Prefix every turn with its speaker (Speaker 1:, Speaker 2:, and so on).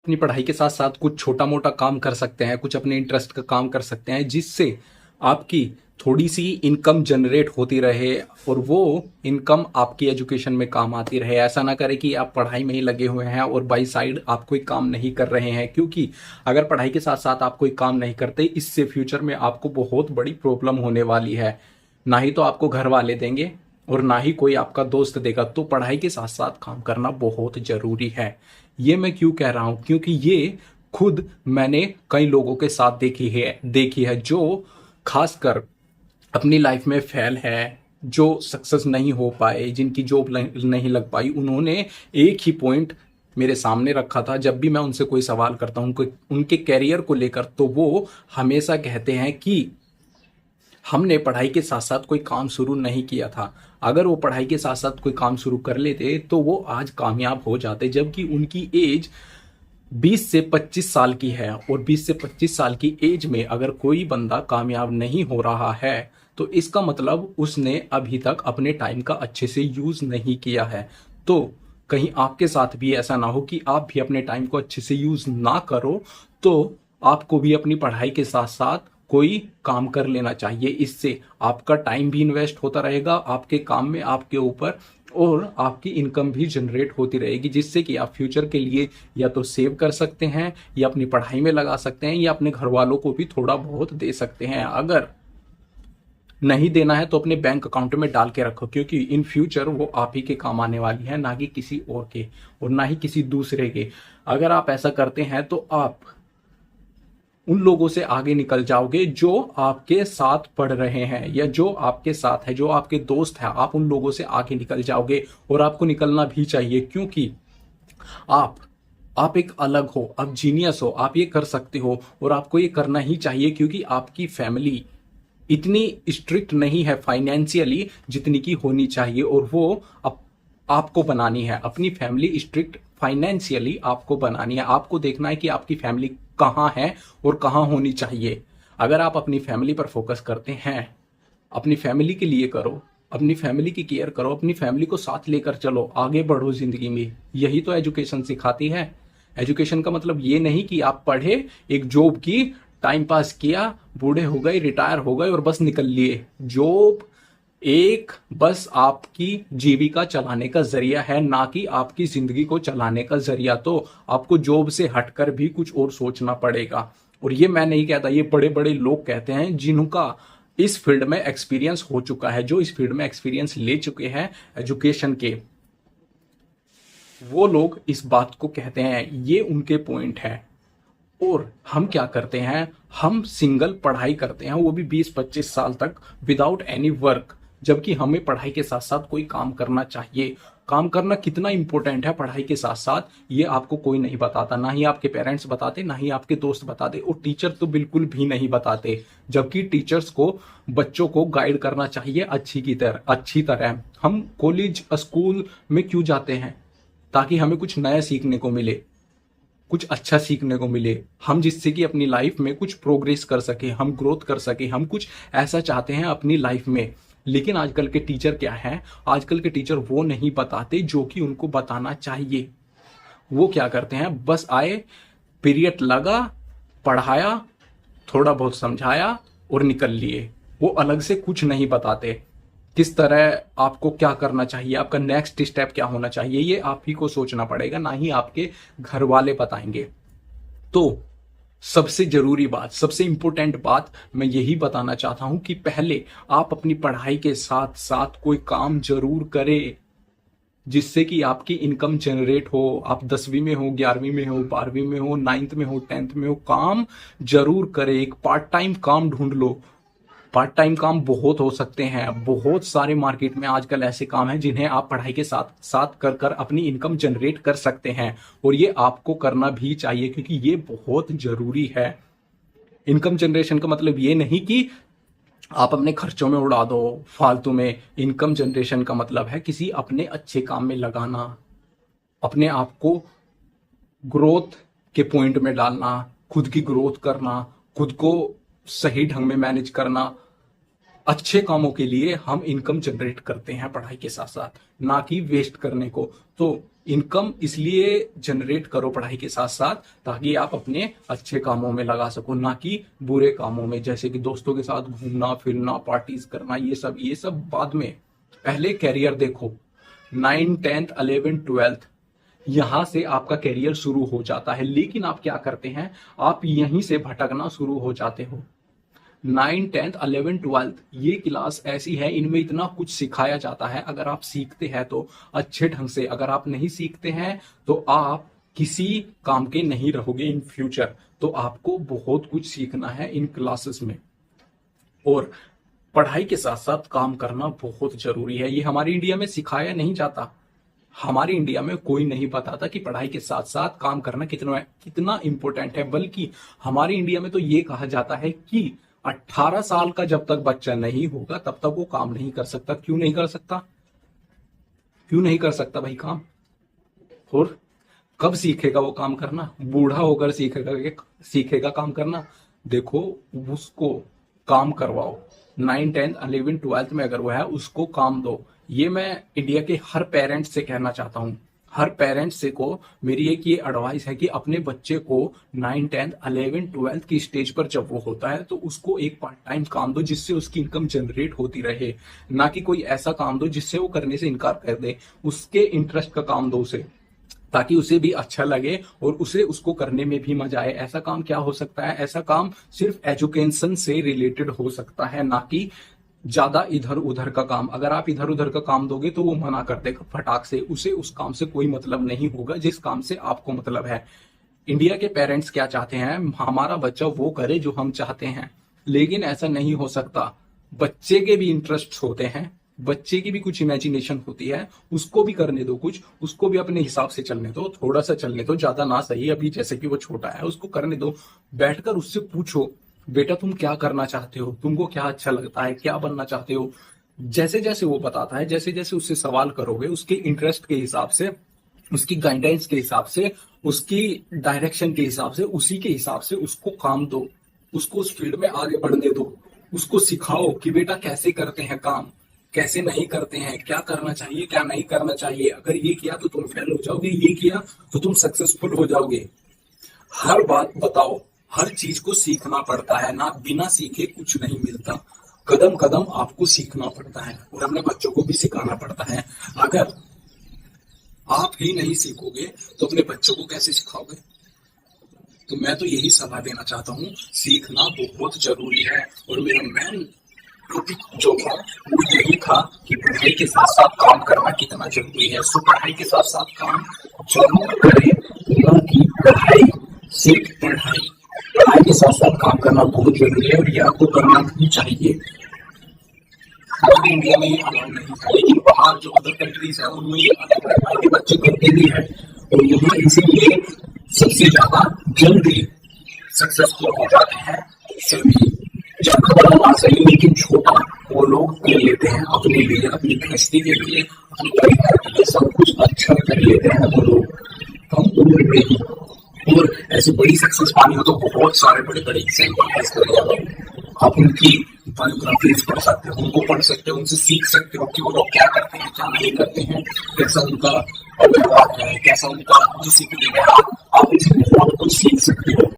Speaker 1: अपनी पढ़ाई के साथ साथ कुछ छोटा मोटा काम कर सकते हैं, कुछ अपने इंटरेस्ट का काम कर सकते हैं जिससे आपकी थोड़ी सी इनकम जनरेट होती रहे और वो इनकम आपकी एजुकेशन में काम आती रहे। ऐसा ना करें कि आप पढ़ाई में ही लगे हुए हैं और बाई साइड आप कोई काम नहीं कर रहे हैं, क्योंकि अगर पढ़ाई के साथ साथ आप कोई काम नहीं करते, इससे फ्यूचर में आपको बहुत बड़ी प्रॉब्लम होने वाली है। ना ही तो आपको घर वाले देंगे और ना ही कोई आपका दोस्त देगा। तो पढ़ाई के साथ साथ काम करना बहुत जरूरी है। ये मैं क्यों कह रहा हूं, क्योंकि ये खुद मैंने कई लोगों के साथ देखी है जो खासकर अपनी लाइफ में फेल है, जो सक्सेस नहीं हो पाए, जिनकी जॉब नहीं लग पाई। उन्होंने एक ही पॉइंट मेरे सामने रखा था। जब भी मैं उनसे कोई सवाल करता हूं उनके कैरियर को लेकर, तो वो हमेशा कहते हैं कि हमने पढ़ाई के साथ साथ कोई काम शुरू नहीं किया था। अगर वो पढ़ाई के साथ साथ कोई काम शुरू कर लेते तो वो आज कामयाब हो जाते। जबकि उनकी एज 20 से 25 साल की है और 20 से 25 साल की एज में अगर कोई बंदा कामयाब नहीं हो रहा है तो इसका मतलब उसने अभी तक अपने टाइम का अच्छे से यूज नहीं किया है। तो कहीं आपके साथ भी ऐसा ना हो कि आप भी अपने टाइम को अच्छे से यूज ना करो। तो आपको भी अपनी पढ़ाई के साथ साथ कोई काम कर लेना चाहिए। इससे आपका टाइम भी इन्वेस्ट होता रहेगा आपके काम में, आपके ऊपर, और आपकी इनकम भी जनरेट होती रहेगी, जिससे कि आप फ्यूचर के लिए या तो सेव कर सकते हैं या अपनी पढ़ाई में लगा सकते हैं या अपने घर वालों को भी थोड़ा बहुत दे सकते हैं। अगर नहीं देना है तो अपने बैंक अकाउंट में डाल के रखो, क्योंकि इन फ्यूचर वो आप ही के काम आने वाली है, ना कि किसी और के और ना ही किसी दूसरे के। अगर आप ऐसा करते हैं तो आप उन लोगों से आगे निकल जाओगे जो आपके साथ पढ़ रहे हैं या जो आपके साथ है, जो आपके दोस्त हैं। आप उन लोगों से आगे निकल जाओगे और आपको निकलना भी चाहिए, क्योंकि आप आप एक अलग हो, आप जीनियस हो, आप ये कर सकते हो और आपको ये करना ही चाहिए। क्योंकि आपकी फैमिली इतनी स्ट्रिक्ट नहीं है फाइनेंशियली जितनी की होनी चाहिए, और वो आपको बनानी है। अपनी फैमिली स्ट्रिक्ट फाइनेंशियली आपको बनानी है। आपको देखना है कि आपकी फैमिली कहाँ है और कहाँ होनी चाहिए। अगर आप अपनी फैमिली पर फोकस करते हैं, अपनी फैमिली के लिए करो, अपनी फैमिली की केयर करो, अपनी फैमिली को साथ लेकर चलो, आगे बढ़ो जिंदगी में। यही तो एजुकेशन सिखाती है। एजुकेशन का मतलब ये नहीं कि आप पढ़े, एक जॉब की, टाइम पास किया, बूढ़े हो गए, रिटायर हो गए और बस निकल लिए। जॉब एक बस आपकी जीविका चलाने का जरिया है, ना कि आपकी जिंदगी को चलाने का जरिया। तो आपको जॉब से हटकर भी कुछ और सोचना पड़ेगा। और ये मैं नहीं कहता, ये बड़े बड़े लोग कहते हैं जिनका इस फील्ड में एक्सपीरियंस हो चुका है, जो इस फील्ड में एक्सपीरियंस ले चुके हैं एजुकेशन के। वो लोग इस बात को कहते हैं, ये उनके पॉइंट है। और हम क्या करते हैं, हम सिंगल पढ़ाई करते हैं, वो भी 20-25 साल तक विदाउट एनी वर्क। जबकि हमें पढ़ाई के साथ साथ कोई काम करना चाहिए। काम करना कितना इंपॉर्टेंट है पढ़ाई के साथ साथ, ये आपको कोई नहीं बताता। ना ही आपके पेरेंट्स बताते, ना ही आपके दोस्त बताते, और टीचर तो बिल्कुल भी नहीं बताते। जबकि टीचर्स को बच्चों को गाइड करना चाहिए अच्छी तरह। हम कॉलेज स्कूल में क्यों जाते हैं? ताकि हमें कुछ नया सीखने को मिले, कुछ अच्छा सीखने को मिले, हम जिससे कि अपनी लाइफ में कुछ प्रोग्रेस कर सके, हम ग्रोथ कर सके, हम कुछ ऐसा चाहते हैं अपनी लाइफ में। लेकिन आजकल के टीचर क्या हैं? आजकल के टीचर वो नहीं बताते जो कि उनको बताना चाहिए। वो क्या करते हैं, बस आए, पीरियड लगा, पढ़ाया, थोड़ा बहुत समझाया और निकल लिए। वो अलग से कुछ नहीं बताते। किस तरह आपको क्या करना चाहिए, आपका नेक्स्ट स्टेप क्या होना चाहिए, ये आप ही को सोचना पड़ेगा, ना ही आपके घर वाले बताएंगे। तो सबसे जरूरी बात, सबसे इंपॉर्टेंट बात मैं यही बताना चाहता हूं कि पहले आप अपनी पढ़ाई के साथ साथ कोई काम जरूर करें, जिससे कि आपकी इनकम जनरेट हो। आप 10वीं में हो, 11वीं में हो, 12वीं में हो, 9th में हो, 10th में हो, काम जरूर करें। एक पार्ट टाइम काम ढूंढ लो। पार्ट टाइम काम बहुत हो सकते हैं, बहुत सारे मार्केट में आजकल ऐसे काम हैं जिन्हें आप पढ़ाई के साथ साथ कर कर अपनी इनकम जनरेट कर सकते हैं। और ये आपको करना भी चाहिए, क्योंकि ये बहुत जरूरी है। इनकम जनरेशन का मतलब ये नहीं कि आप अपने खर्चों में उड़ा दो फालतू में। इनकम जनरेशन का मतलब है किसी अपने अच्छे काम में लगाना, अपने आप को ग्रोथ के पॉइंट में डालना, खुद की ग्रोथ करना, खुद को सही ढंग में मैनेज करना। अच्छे कामों के लिए हम इनकम जनरेट करते हैं पढ़ाई के साथ साथ, ना कि वेस्ट करने को। तो इनकम इसलिए जनरेट करो पढ़ाई के साथ साथ ताकि आप अपने अच्छे कामों में लगा सको, ना कि बुरे कामों में, जैसे कि दोस्तों के साथ घूमना फिरना, पार्टीज करना, ये सब बाद में। पहले कैरियर देखो। 9, 10th, 11th, 12th यहां से आपका कैरियर शुरू हो जाता है, लेकिन आप क्या करते हैं, आप यहीं से भटकना शुरू हो जाते हो। 9, 10th, 11th, 12th ये क्लास ऐसी है, इनमें इतना कुछ सिखाया जाता है। अगर आप सीखते हैं तो अच्छे ढंग से, अगर आप नहीं सीखते हैं तो आप किसी काम के नहीं रहोगे इन फ्यूचर। तो आपको बहुत कुछ सीखना है इन क्लासेस में, और पढ़ाई के साथ साथ काम करना बहुत जरूरी है। ये हमारे इंडिया में सिखाया नहीं जाता। हमारे इंडिया में कोई नहीं बताता कि पढ़ाई के साथ साथ काम करना कितना इंपॉर्टेंट है। बल्कि हमारे इंडिया में तो ये कहा जाता है कि 18 साल का जब तक बच्चा नहीं होगा तब तक वो काम नहीं कर सकता। क्यों नहीं कर सकता? क्यों नहीं कर सकता भाई काम? और कब सीखेगा वो काम करना? बूढ़ा होकर सीखेगा काम करना? देखो, उसको काम करवाओ। 9, 10, 11, 12 में अगर वो है, उसको काम दो। ये मैं इंडिया के हर पेरेंट्स से कहना चाहता हूं। हर पेरेंट्स से को मेरी एक ये एडवाइस है कि अपने बच्चे को 9, 10, 11, 12 की स्टेज पर जब वो होता है तो उसको एक पार्ट टाइम काम दो जिससे उसकी इनकम जनरेट होती रहे, ना कि कोई ऐसा काम दो जिससे वो करने से इनकार कर दे। उसके इंटरेस्ट का काम दो उसे, ताकि उसे भी अच्छा लगे और उसे उसको करने में भी मजा आए। ऐसा काम क्या हो सकता है? ऐसा काम सिर्फ एजुकेशन से रिलेटेड हो सकता है, ना कि ज्यादा इधर उधर का काम। अगर आप इधर उधर का काम दोगे तो वो मना कर देगा फटाक से। उसे उस काम से कोई मतलब नहीं होगा जिस काम से आपको मतलब है। इंडिया के पेरेंट्स क्या चाहते हैं? हमारा बच्चा वो करे जो हम चाहते हैं, लेकिन ऐसा नहीं हो सकता। बच्चे के भी इंटरेस्ट होते हैं, बच्चे की भी कुछ इमेजिनेशन होती है, उसको भी करने दो कुछ, उसको भी अपने हिसाब से चलने दो, थोड़ा सा चलने दो, ज्यादा ना सही। अभी जैसे कि वो छोटा है, उसको करने दो। बैठकर उससे पूछो, बेटा तुम क्या करना चाहते हो, तुमको क्या अच्छा लगता है, क्या बनना चाहते हो। जैसे जैसे वो बताता है, जैसे जैसे उससे सवाल करोगे, उसके इंटरेस्ट के हिसाब से, उसकी गाइडेंस के हिसाब से, उसकी डायरेक्शन के हिसाब से, उसी के हिसाब से उसको काम दो, उसको उस फील्ड में आगे बढ़ने दो। उसको सिखाओ कि बेटा कैसे करते हैं काम, कैसे नहीं करते हैं, क्या करना चाहिए, क्या नहीं करना चाहिए। अगर ये किया तो तुम फेल हो जाओगे, ये किया तो तुम सक्सेसफुल हो जाओगे। हर बात बताओ। हर चीज को सीखना पड़ता है ना, बिना सीखे कुछ नहीं मिलता। कदम कदम आपको सीखना पड़ता है और अपने बच्चों को भी सिखाना पड़ता है। अगर आप ही नहीं सीखोगे तो अपने बच्चों को कैसे सिखाओगे? तो मैं तो यही सलाह देना चाहता हूँ, सीखना बहुत जरूरी है। और मेरा मेन टॉपिक जो था वो यही था कि पढ़ाई के साथ साथ काम करना कितना जरूरी है। सो पढ़ाई के साथ साथ काम जरूर करें, ना कि पढ़ाई सिर्फ पढ़ाई के साथ साथ काम करना बहुत जरूरी है, और ये आपको करना भी चाहिए। हमारे इंडिया में ये अलाउ नहीं है, लेकिन बाहर जो अदर कंट्रीज है उनमें ये अलाउ है, बच्चे करते भी है। और यहाँ इसीलिए सबसे ज्यादा जल्दी सक्सेसफुल हो जाते हैं सभी। ज्यादा बड़ा ना सही, लेकिन छोटा वो लोग कर लेते हैं अपने लिए, अपनी गृहस्थी के लिए, अपने परिवार के लिए, सब कुछ अच्छा कर लेते हैं वो लोग कम उम्र में ही। और ऐसी बड़ी सक्सेस पानी हो तो बहुत सारे बड़े बड़े एग्जाम्पल आप उनकी बायोग्राफीज पढ़ सकते हो, उनको पढ़ सकते हो, उनसे सीख सकते हो कि वो लोग क्या करते हैं, क्या नहीं करते हैं, कैसा उनका व्यवहार है, कैसा उनका डिसिप्लिन है। आप इसमें बहुत कुछ सीख सकते हो।